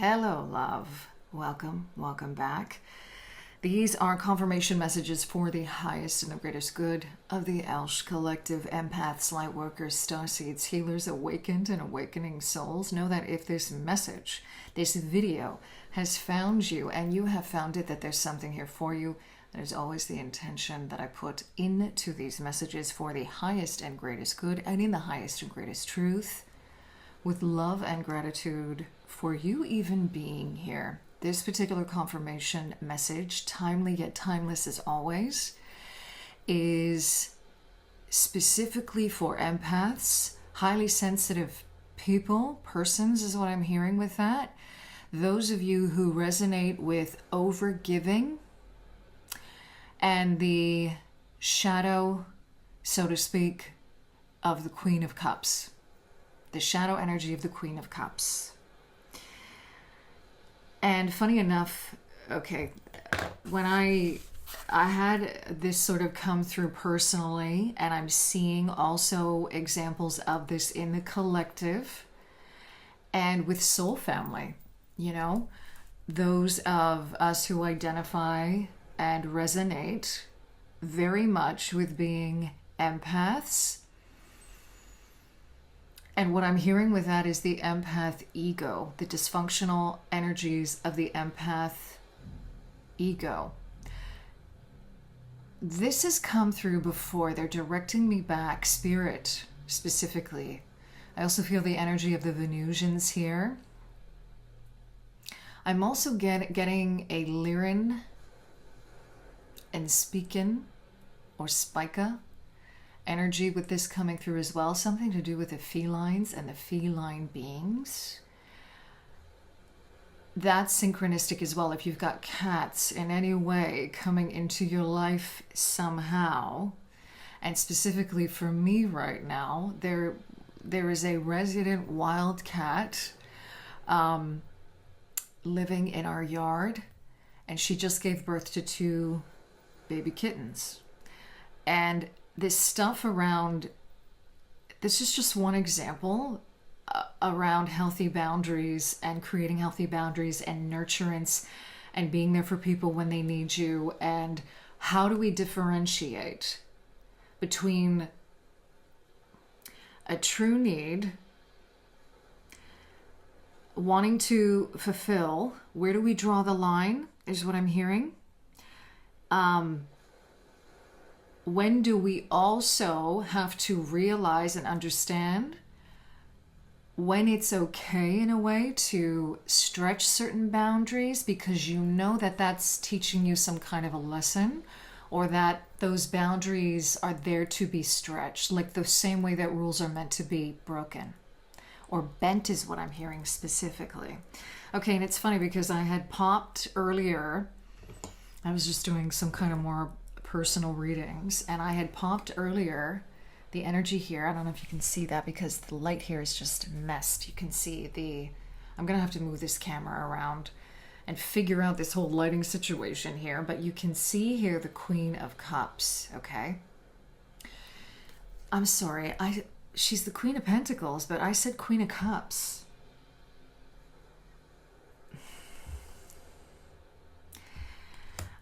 Hello, love. Welcome back. These are confirmation messages for the highest and the greatest good of the ELSH collective, empaths, lightworkers, starseeds, healers, awakened and awakening souls. Know that if this message, this video has found you and you have found it, that there's something here for you. There's always the intention that I put into these messages for the highest and greatest good and in the highest and greatest truth, with love and gratitude for you even being here. This particular confirmation message, timely yet timeless as always, is specifically for empaths, highly sensitive people, persons is what I'm hearing with that. Those of you who resonate with overgiving and the shadow, so to speak, of the Queen of Cups. The shadow energy of the Queen of Cups. And funny enough, okay, when I had this sort of come through personally, and I'm seeing also examples of this in the collective and with soul family, you know, those of us who identify and resonate very much with being empaths. And what I'm hearing with that is the empath ego, the dysfunctional energies of the empath ego. This has come through before. They're directing me back, spirit specifically. I also feel the energy of the Venusians here. I'm also getting a Lyran and Speakin or Spica energy with this coming through as well, something to do with the felines and the feline beings. That's synchronistic as well. If you've got cats in any way coming into your life somehow, and specifically for me right now, there is a resident wild cat living in our yard, and she just gave birth to 2 baby kittens. And this stuff around, this is just one example around healthy boundaries and creating healthy boundaries and nurturance and being there for people when they need you. And how do we differentiate between a true need, wanting to fulfill, where do we draw the line is what I'm hearing. When do we also have to realize and understand when it's okay in a way to stretch certain boundaries, because you know that that's teaching you some kind of a lesson, or that those boundaries are there to be stretched, like the same way that rules are meant to be broken or bent is what I'm hearing specifically. Okay, and it's funny because I had popped earlier, I was just doing some kind of more personal readings, and I had popped earlier the energy here. I don't know if you can see that because the light here is just messed. You can see I'm gonna have to move this camera around and figure out this whole lighting situation here, but you can see here the Queen of Cups. Okay, I'm sorry, she's the Queen of Pentacles, but I said Queen of Cups.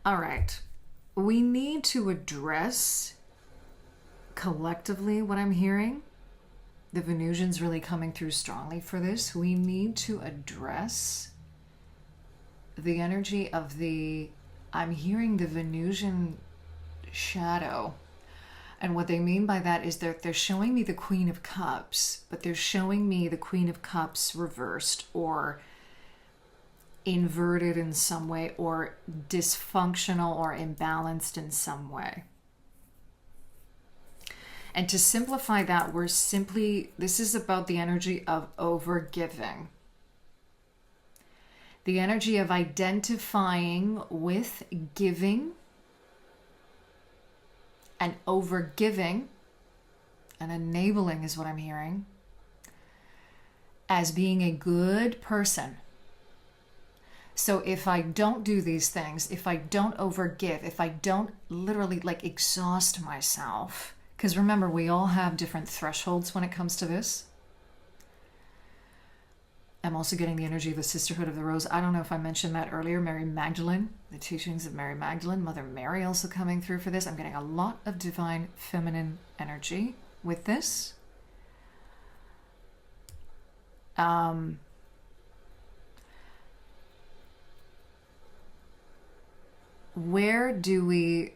All right. We need to address collectively what I'm hearing. The Venusian's really coming through strongly for this. We need to address the energy of I'm hearing the Venusian shadow. And what they mean by that is they're showing me the Queen of Cups, but they're showing me the Queen of Cups reversed or inverted in some way, or dysfunctional or imbalanced in some way. And to simplify that, this is about the energy of overgiving. The energy of identifying with giving and overgiving and enabling is what I'm hearing, as being a good person. So if I don't do these things, if I don't overgive, if I don't literally exhaust myself, because remember, we all have different thresholds when it comes to this. I'm also getting the energy of the Sisterhood of the Rose. I don't know if I mentioned that earlier. Mary Magdalene, the teachings of Mary Magdalene, Mother Mary also coming through for this. I'm getting a lot of divine feminine energy with this. Where do we...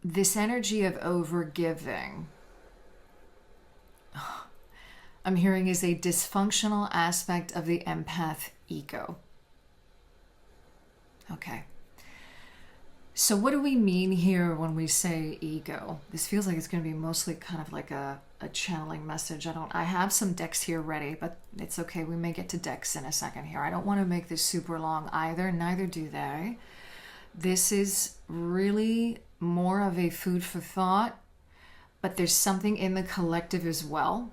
This energy of overgiving, I'm hearing, is a dysfunctional aspect of the empath ego. Okay. So what do we mean here when we say ego? This feels like it's going to be mostly kind of like a channeling message. I have some decks here ready, but it's okay. We may get to decks in a second here. I don't want to make this super long either. Neither do they. This is really more of a food for thought, but there's something in the collective as well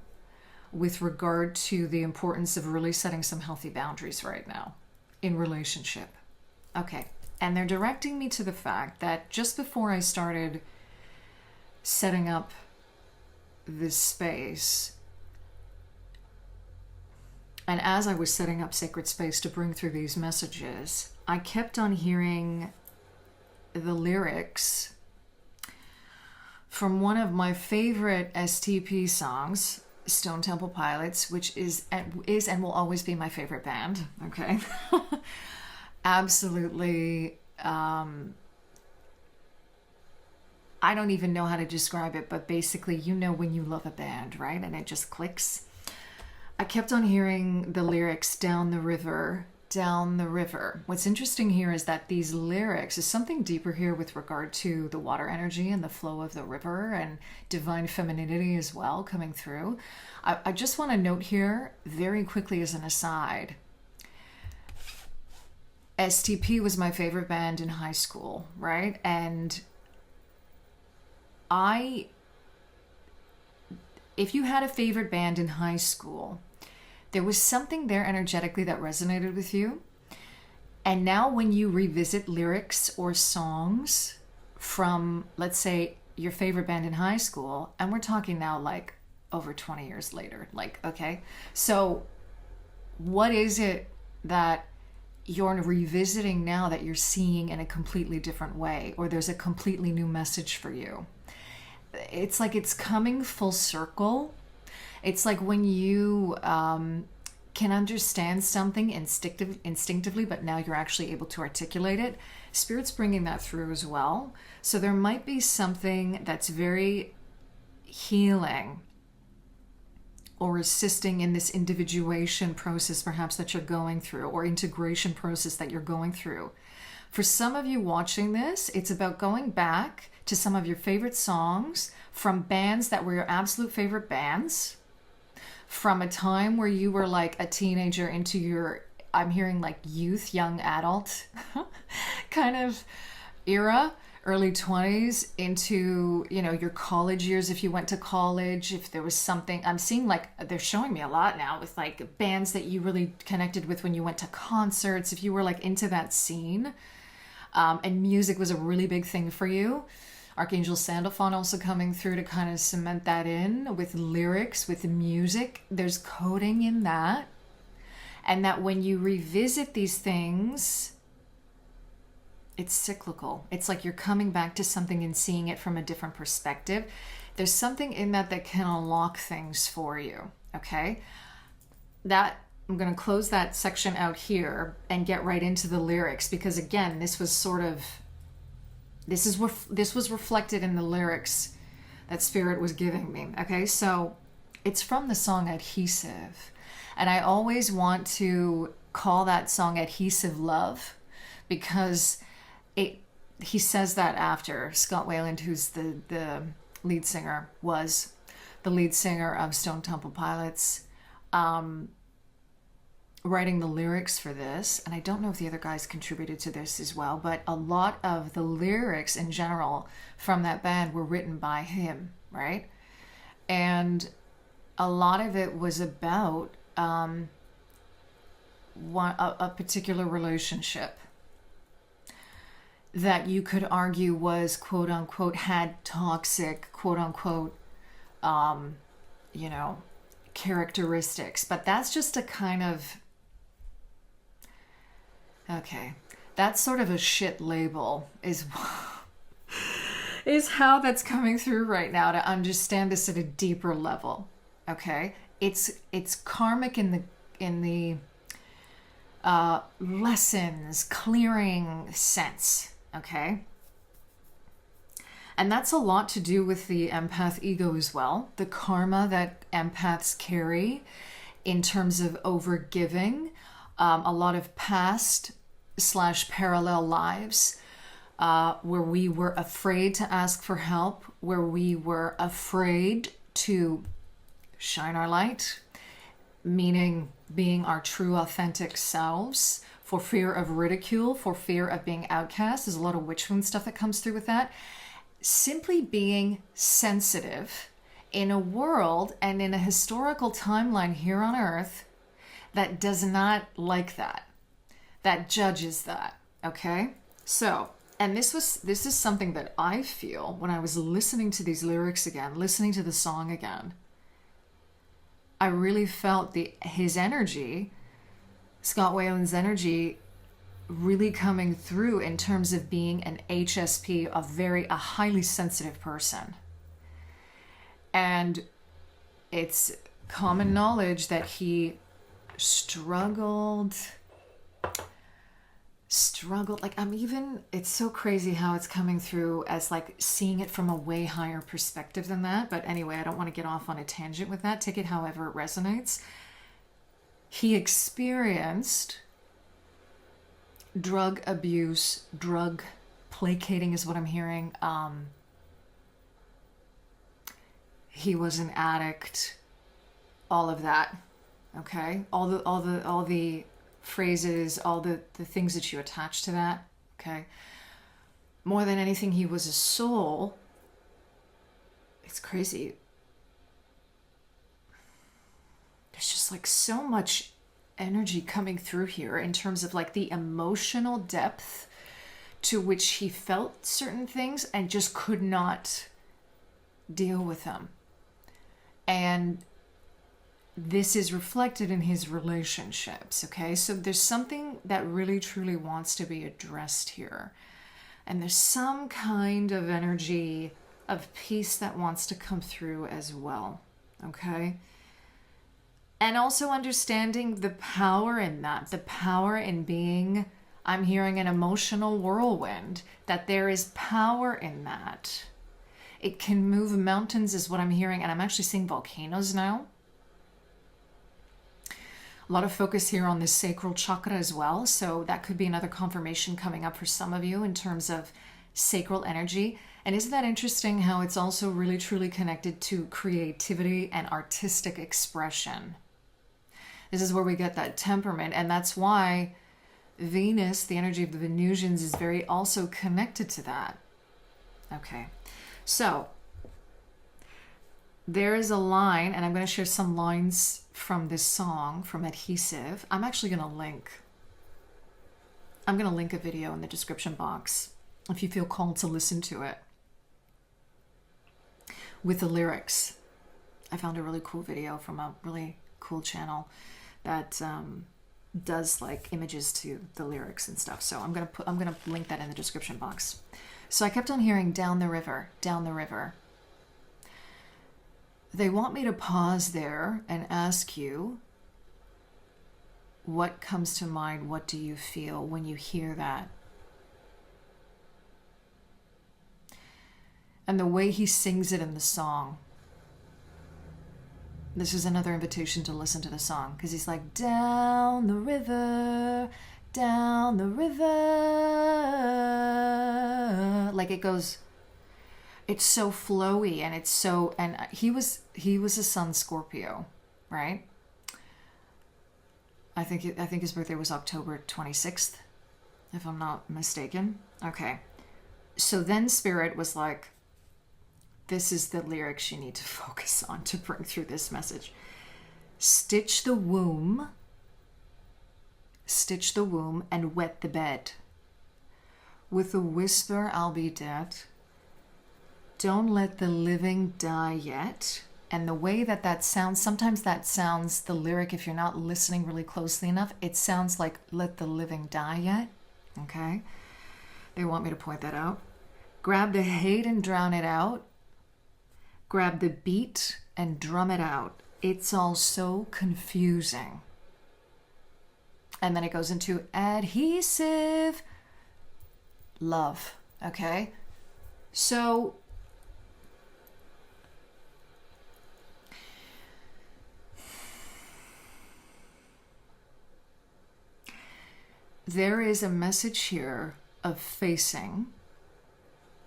with regard to the importance of really setting some healthy boundaries right now in relationship. Okay. And they're directing me to the fact that just before I started setting up this space, and as I was setting up sacred space to bring through these messages, I kept on hearing the lyrics from one of my favorite STP songs, Stone Temple Pilots, which is and will always be my favorite band. Okay. Absolutely. I don't even know how to describe it, but basically, you know when you love a band, right? And it just clicks. I kept on hearing the lyrics, down the river, down the river. What's interesting here is that these lyrics is something deeper here with regard to the water energy and the flow of the river and divine femininity as well coming through. I just want to note here very quickly as an aside, STP was my favorite band in high school, right? And if you had a favorite band in high school, there was something there energetically that resonated with you. And now when you revisit lyrics or songs from, let's say, your favorite band in high school, and we're talking now like over 20 years later, like, okay, so what is it that you're revisiting now that you're seeing in a completely different way, or there's a completely new message for you? It's like it's coming full circle. It's like when you can understand something instinctively, but now you're actually able to articulate it. Spirit's bringing that through as well. So there might be something that's very healing or assisting in this individuation process perhaps that you're going through, or integration process that you're going through. For some of you watching this, it's about going back to some of your favorite songs from bands that were your absolute favorite bands, from a time where you were like a teenager into your, I'm hearing like youth, young adult kind of era, early 20s into, you know, your college years, if you went to college, if there was something. I'm seeing like they're showing me a lot now with like bands that you really connected with when you went to concerts, if you were like into that scene, and music was a really big thing for you. Archangel Sandalphon also coming through to kind of cement that in with lyrics, with music. There's coding in that. And that when you revisit these things, it's cyclical. It's like you're coming back to something and seeing it from a different perspective. There's something in that that can unlock things for you, okay? That, I'm going to close that section out here and get right into the lyrics, because again, this was sort of, this was reflected in the lyrics that Spirit was giving me, okay? So it's from the song Adhesive. And I always want to call that song Adhesive Love, because he says that after Scott Weiland, who's the lead singer, was the lead singer of Stone Temple Pilots, writing the lyrics for this. And I don't know if the other guys contributed to this as well, but a lot of the lyrics in general from that band were written by him, right? And a lot of it was about a particular relationship that you could argue was, quote unquote, had toxic, quote unquote, characteristics, but that's just a kind of, okay, that's sort of a shit label is is how that's coming through right now, to understand this at a deeper level. Okay, it's karmic in the lessons clearing sense. Okay, and that's a lot to do with the empath ego as well, the karma that empaths carry in terms of overgiving, a lot of past / parallel lives where we were afraid to ask for help, where we were afraid to shine our light, meaning being our true authentic selves, for fear of ridicule, for fear of being outcast. There's a lot of witch wound stuff that comes through with that. Simply being sensitive in a world and in a historical timeline here on Earth that does not like that, that judges that. Okay, so, and this is something that I feel when I was listening to these lyrics again, listening to the song again. I really felt his energy, Scott Weiland's energy, really coming through in terms of being an HSP, a highly sensitive person. And it's common knowledge that he struggled, like, it's so crazy how it's coming through as like seeing it from a way higher perspective than that. But anyway, I don't want to get off on a tangent with that. Take it however it resonates. He experienced drug abuse, drug placating is what I'm hearing. He was an addict, all of that. Okay, all the phrases, all the things that you attach to that. Okay, more than anything, he was a soul. It's crazy. There's just like so much energy coming through here in terms of like the emotional depth to which he felt certain things and just could not deal with them. And this is reflected in his relationships. Okay, so there's something that really truly wants to be addressed here, and there's some kind of energy of peace that wants to come through as well. Okay, and also understanding the power in that, the power in being, I'm hearing an emotional whirlwind, that there is power in that. It can move mountains is what I'm hearing, and I'm actually seeing volcanoes now. A lot of focus here on this sacral chakra as well, so that could be another confirmation coming up for some of you in terms of sacral energy. And isn't that interesting how it's also really truly connected to creativity and artistic expression? This is where we get that temperament, and that's why Venus, the energy of the Venusians, is very also connected to that. Okay, so there is a line, and I'm going to share some lines from this song, from Adhesive. I'm actually going to link a video in the description box if you feel called to listen to it with the lyrics. I found a really cool video from a really cool channel that does like images to the lyrics and stuff. So I'm gonna link that in the description box. So I kept on hearing down the river, down the river. They want me to pause there and ask you, what comes to mind? What do you feel when you hear that? And the way he sings it in the song. This is another invitation to listen to the song, because he's like, down the river, down the river. Like it goes, it's so flowy, and it's so, and he was a sun Scorpio, right? I think his birthday was October 26th, if I'm not mistaken. Okay. So then Spirit was like, this is the lyrics you need to focus on to bring through this message. Stitch the womb, and wet the bed. With a whisper, I'll be dead. Don't let the living die yet. And the way that that sounds, sometimes that sounds, the lyric, if you're not listening really closely enough, it sounds like "let the living die yet." Okay? They want me to point that out. Grab the hate and drown it out. Grab the beat and drum it out. It's all so confusing. And then it goes into adhesive love. Okay? So there is a message here of facing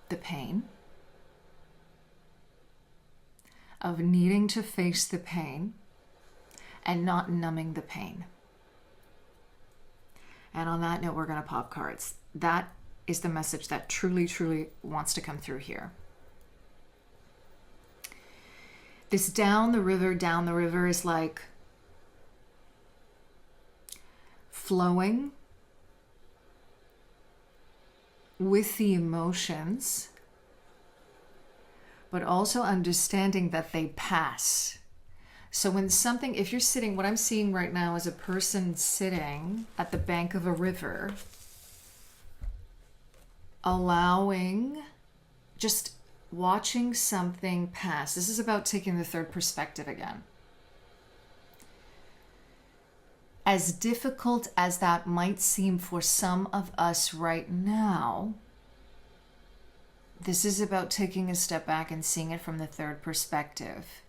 the pain, of needing to face the pain and not numbing the pain. And on that note, we're going to pop cards. That is the message that truly, truly wants to come through here. This down the river is like flowing with the emotions, but also understanding that they pass. So when something, if you're sitting, what I'm seeing right now is a person sitting at the bank of a river, allowing, just watching something pass. This is about taking the third perspective again. As difficult as that might seem for some of us right now, this is about taking a step back and seeing it from the third perspective.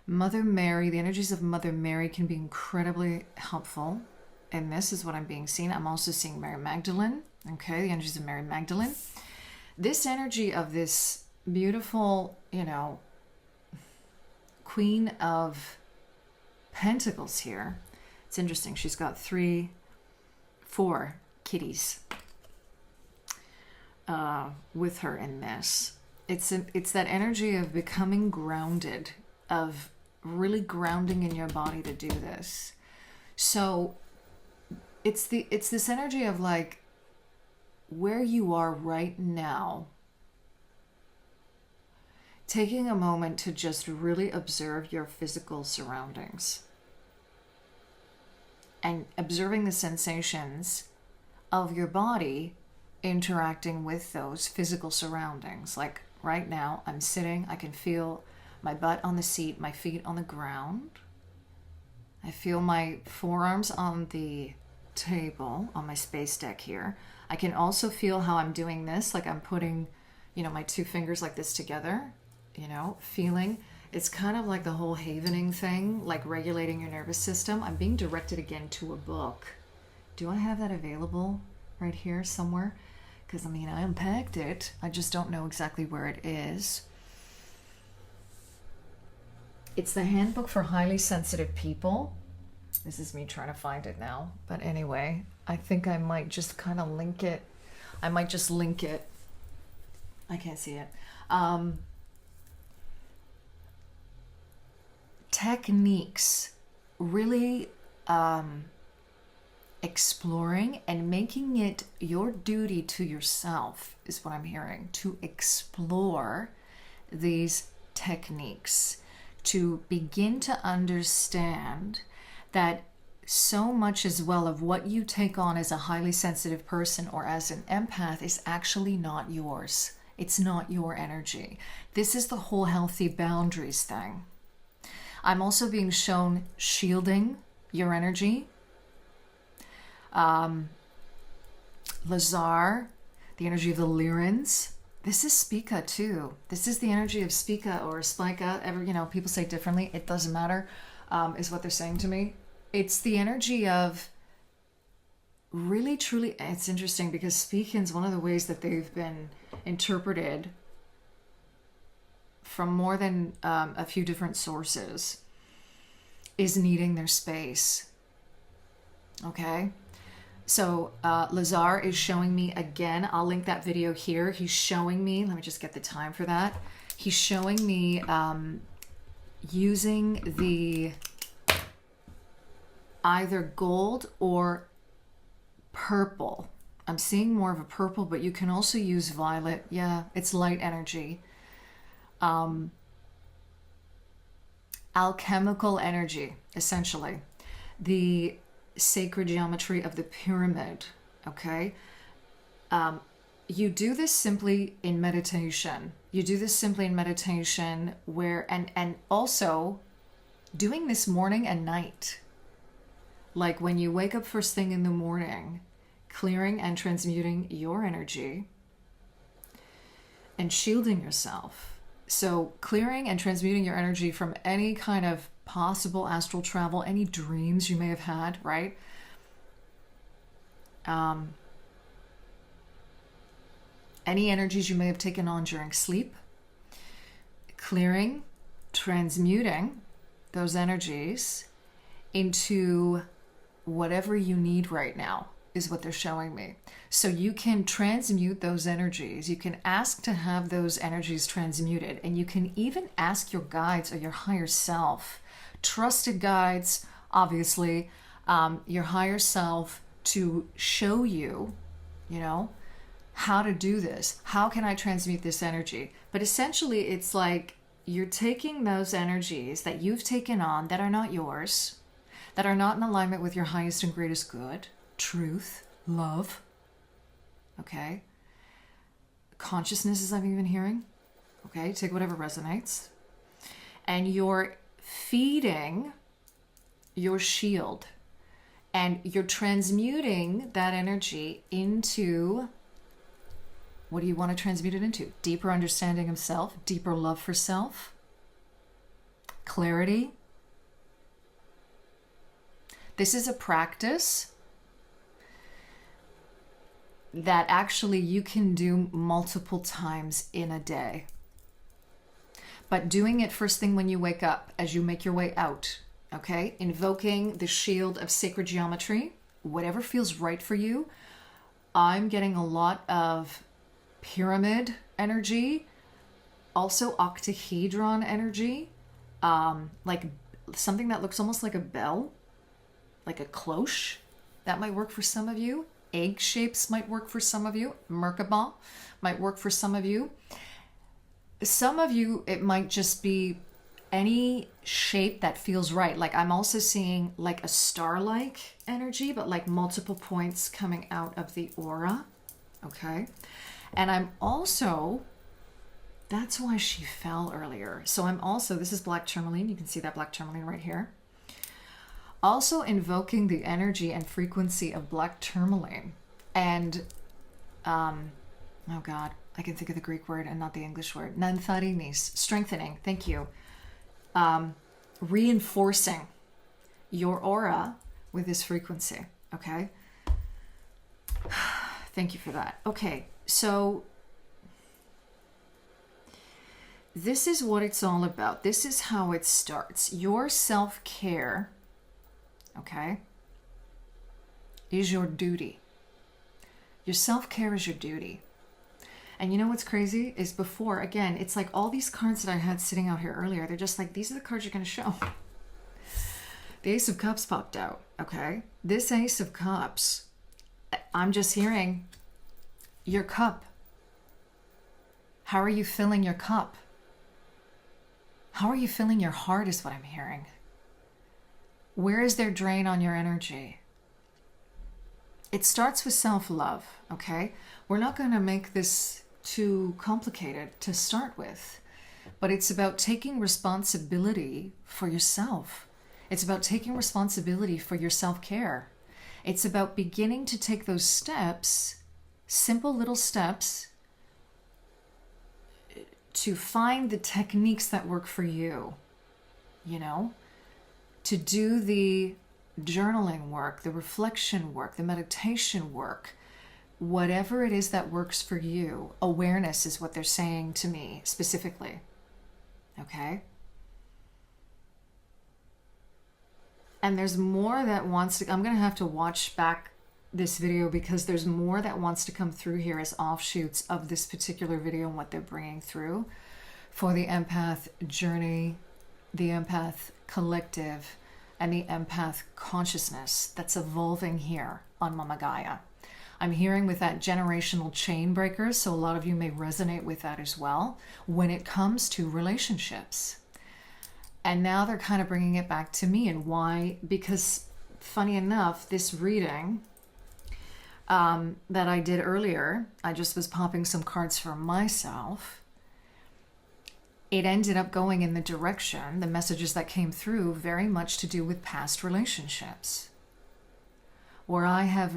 Mother Mary, the energies of Mother Mary can be incredibly helpful. And this is what I'm being seen. I'm also seeing Mary Magdalene. Okay, the energies of Mary Magdalene. This energy of this beautiful, Queen of Pentacles here. It's interesting. She's got 4 kitties with her in this. It's that energy of becoming grounded, of really grounding in your body to do this. So it's this energy of like where you are right now, taking a moment to just really observe your physical surroundings and observing the sensations of your body interacting with those physical surroundings. Like right now, I'm sitting, I can feel my butt on the seat, my feet on the ground. I feel my forearms on the table, on my space deck here. I can also feel how I'm doing this, like I'm putting, my 2 fingers like this together, feeling. It's kind of like the whole havening thing, like regulating your nervous system. I'm being directed again to a book. Do I have that available right here somewhere? Because, I unpacked it. I just don't know exactly where it is. It's the Handbook for Highly Sensitive People. This is me trying to find it now. But anyway, I think I might just kind of link it. I can't see it. Techniques, really exploring and making it your duty to yourself is what I'm hearing, to explore these techniques, to begin to understand that so much as well of what you take on as a highly sensitive person or as an empath is actually not yours. It's not your energy. This is the whole healthy boundaries thing. I'm also being shown shielding your energy. Lazar, the energy of the Lyrans. This is Spica too. This is the energy of Spica or Spica. People say differently. It doesn't matter, is what they're saying to me. It's the energy of really, truly, it's interesting because Spican's one of the ways that they've been interpreted from more than a few different sources is needing their space. Okay? So Lazar is showing me again, I'll link that video here. He's showing me, let me just get the time for that. He's showing me using the either gold or purple. I'm seeing more of a purple, but you can also use violet. Yeah, it's light energy. alchemical energy, essentially. The sacred geometry of the pyramid, okay? You do this simply in meditation. You do this simply in meditation where, and also doing this morning and night. Like when you wake up first thing in the morning, clearing and transmuting your energy and shielding yourself. So clearing and transmuting your energy from any kind of possible astral travel, any dreams you may have had, right? Any energies you may have taken on during sleep. Clearing, transmuting those energies into whatever you need right now is what they're showing me. So you can transmute those energies. You can ask to have those energies transmuted, and you can even ask your guides or your higher self, trusted guides, obviously, your higher self to show you, how to do this. How can I transmute this energy? But essentially, it's like you're taking those energies that you've taken on that are not yours, that are not in alignment with your highest and greatest good, truth, love, okay? Consciousness, as I'm even hearing, okay? Take whatever resonates. And you're feeding your shield, and you're transmuting that energy into, what do you want to transmute it into? Deeper understanding of self, deeper love for self, clarity. This is a practice that actually you can do multiple times in a day. But doing it first thing when you wake up, as you make your way out, okay? Invoking the shield of sacred geometry, whatever feels right for you. I'm getting a lot of pyramid energy, also octahedron energy, like something that looks almost like a bell, like a cloche. That might work for some of you. Egg shapes might work for some of you. Merkaba might work for some of you. Some of you, it might just be any shape that feels right. Like I'm also seeing like a star-like energy, but like multiple points coming out of the aura. Okay. And I'm also, that's why she fell earlier. So I'm also, this is black tourmaline. You can see that black tourmaline right here. Also invoking the energy and frequency of black tourmaline. And, oh God, I can think of the Greek word and not the English word. Nantharinis, strengthening, thank you. Reinforcing your aura with this frequency, okay? Thank you for that. Okay, so this is what it's all about. This is how it starts. Your self-care, okay, is your duty. Your self-care is your duty. And you know what's crazy is before, again, it's like all these cards that I had sitting out here earlier, they're just like, these are the cards you're going to show. The Ace of Cups popped out, okay? This Ace of Cups, I'm just hearing your cup. How are you filling your cup? How are you filling your heart is what I'm hearing. Where is there drain on your energy? It starts with self-love, okay? We're not going to make this too complicated to start with, but it's about taking responsibility for yourself. It's about taking responsibility for your self-care. It's about beginning to take those steps, simple little steps, to find the techniques that work for you, to do the journaling work, the reflection work, the meditation work, whatever it is that works for you. Awareness is what they're saying to me specifically. Okay? And there's more that wants to, I'm going to have to watch back this video because there's more that wants to come through here as offshoots of this particular video and what they're bringing through for the empath journey, the empath collective, and the empath consciousness that's evolving here on Mama Gaia. I'm hearing with that generational chain breakers, so a lot of you may resonate with that as well when it comes to relationships. And now they're kind of bringing it back to me. And why? Because funny enough, this reading that I did earlier, I just was popping some cards for myself. It ended up going in the direction, the messages that came through, very much to do with past relationships, where I have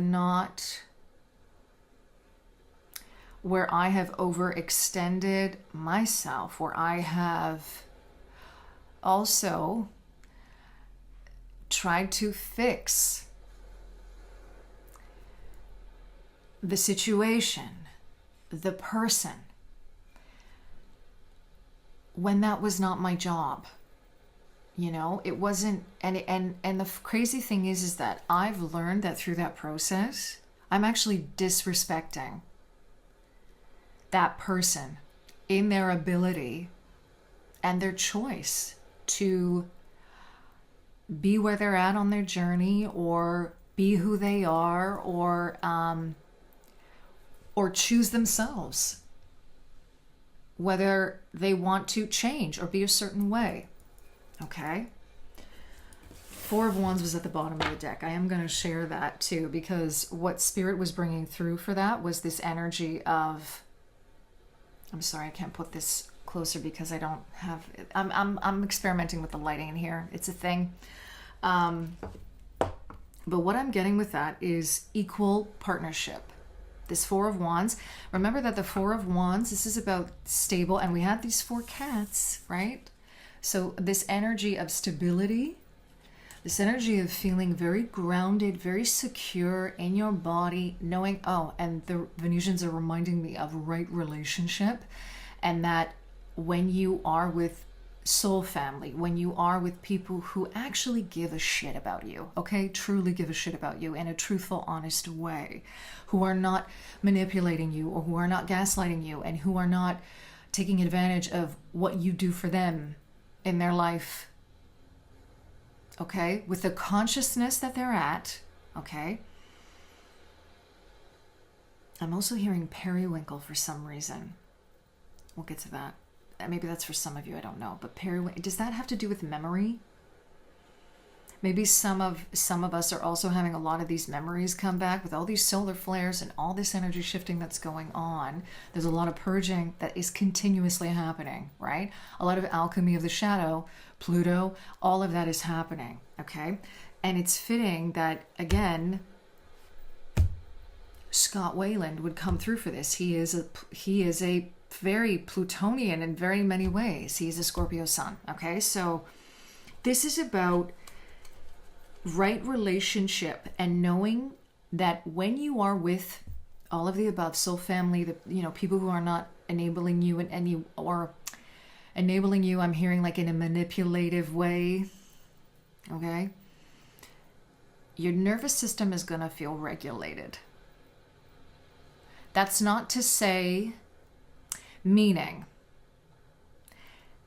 overextended myself, where I have also tried to fix the situation, the person, when that was not my job. You know, it wasn't, and the crazy thing is that I've learned that through that process, I'm actually disrespecting that person in their ability and their choice to be where they're at on their journey, or be who they are, or choose themselves, whether they want to change or be a certain way. Okay? Four of Wands was at the bottom of the deck. I am going to share that too, because what Spirit was bringing through for that was this energy of, I'm sorry, I can't put this closer because I don't have, I'm experimenting with the lighting in here. It's a thing. But what I'm getting with that is equal partnership. This Four of Wands. Remember that the Four of Wands, this is about stable, and we had these four cats, right? So this energy of stability, this energy of feeling very grounded, very secure in your body, knowing, oh, and the Venusians are reminding me of right relationship, and that when you are with soul family, when you are with people who actually give a shit about you, okay, truly give a shit about you in a truthful, honest way, who are not manipulating you, or who are not gaslighting you, and who are not taking advantage of what you do for them in their life, okay, with the consciousness that they're at, okay. I'm also hearing periwinkle for some reason. We'll get to that. Maybe that's for some of you, I don't know. But periwinkle, does that have to do with memory? Maybe some of us are also having a lot of these memories come back with all these solar flares and all this energy shifting that's going on. There's a lot of purging that is continuously happening, right? A lot of alchemy of the shadow, Pluto, all of that is happening, okay? And it's fitting that, again, Scott Wayland would come through for this. He is a very Plutonian in very many ways. He's a Scorpio sun, okay? So this is about right relationship, and knowing that when you are with all of the above, soul family, the, you know, people who are not enabling you in any, or enabling you, I'm hearing like in a manipulative way, okay? Your nervous system is going to feel regulated. That's not to say meaning,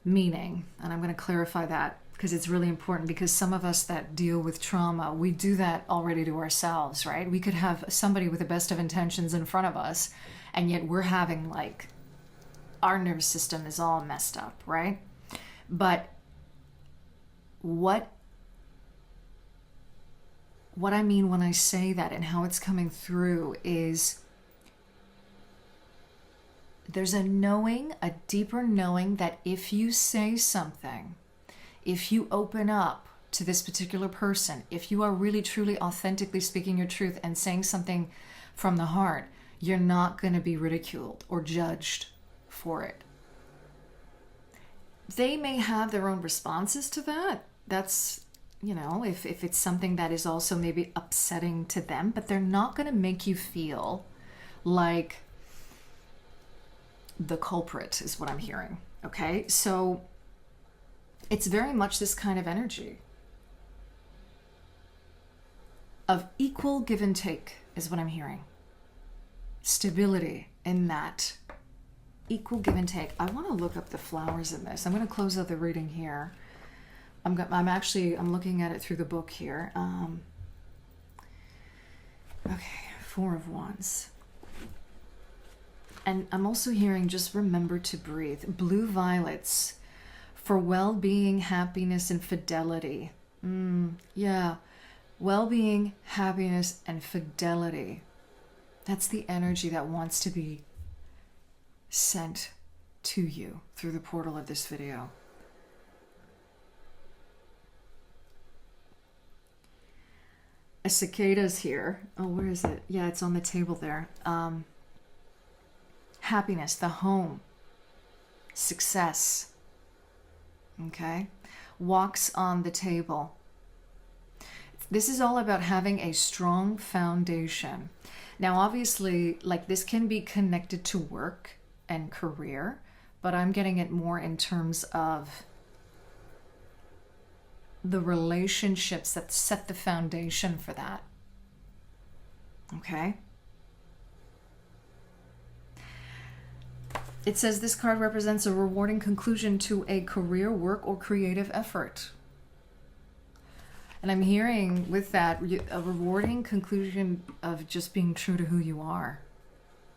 and I'm going to clarify that because it's really important, because some of us that deal with trauma, we do that already to ourselves, right? We could have somebody with the best of intentions in front of us, and yet we're having like, our nervous system is all messed up, right? But what I mean when I say that and how it's coming through is there's a knowing, a deeper knowing, that if you say something, if you open up to this particular person, if you are really truly authentically speaking your truth and saying something from the heart, you're not going to be ridiculed or judged for it. They may have their own responses to that. That's, you know, if it's something that is also maybe upsetting to them, but they're not going to make you feel like the culprit, is what I'm hearing. Okay, so it's very much this kind of energy of equal give and take is what I'm hearing. Stability in that equal give and take. I want to look up the flowers in this. I'm going to close out the reading here. I'm looking at it through the book here. Okay, Four of Wands. And I'm also hearing just remember to breathe. Blue violets for well-being, happiness, and fidelity. Yeah, well-being, happiness, and fidelity. That's the energy that wants to be sent to you through the portal of this video. A cicada's here. Oh, where is it? Yeah, it's on the table there. Happiness, the home, success. Okay? Walks on the table. This is all about having a strong foundation. Now, obviously, like, this can be connected to work and career, but I'm getting it more in terms of the relationships that set the foundation for that. Okay? It says this card represents a rewarding conclusion to a career, work, or creative effort. And I'm hearing with that a rewarding conclusion of just being true to who you are.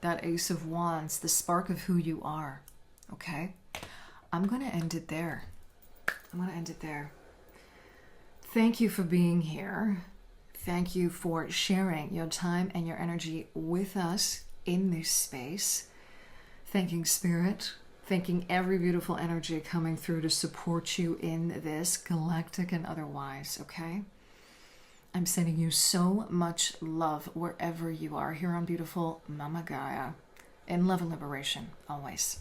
That Ace of Wands, the spark of who you are. Okay? I'm going to end it there. Thank you for being here. Thank you for sharing your time and your energy with us in this space. Thanking Spirit. Thanking every beautiful energy coming through to support you in this, galactic and otherwise, okay? I'm sending you so much love wherever you are here on beautiful Mama Gaia. In love and liberation, always.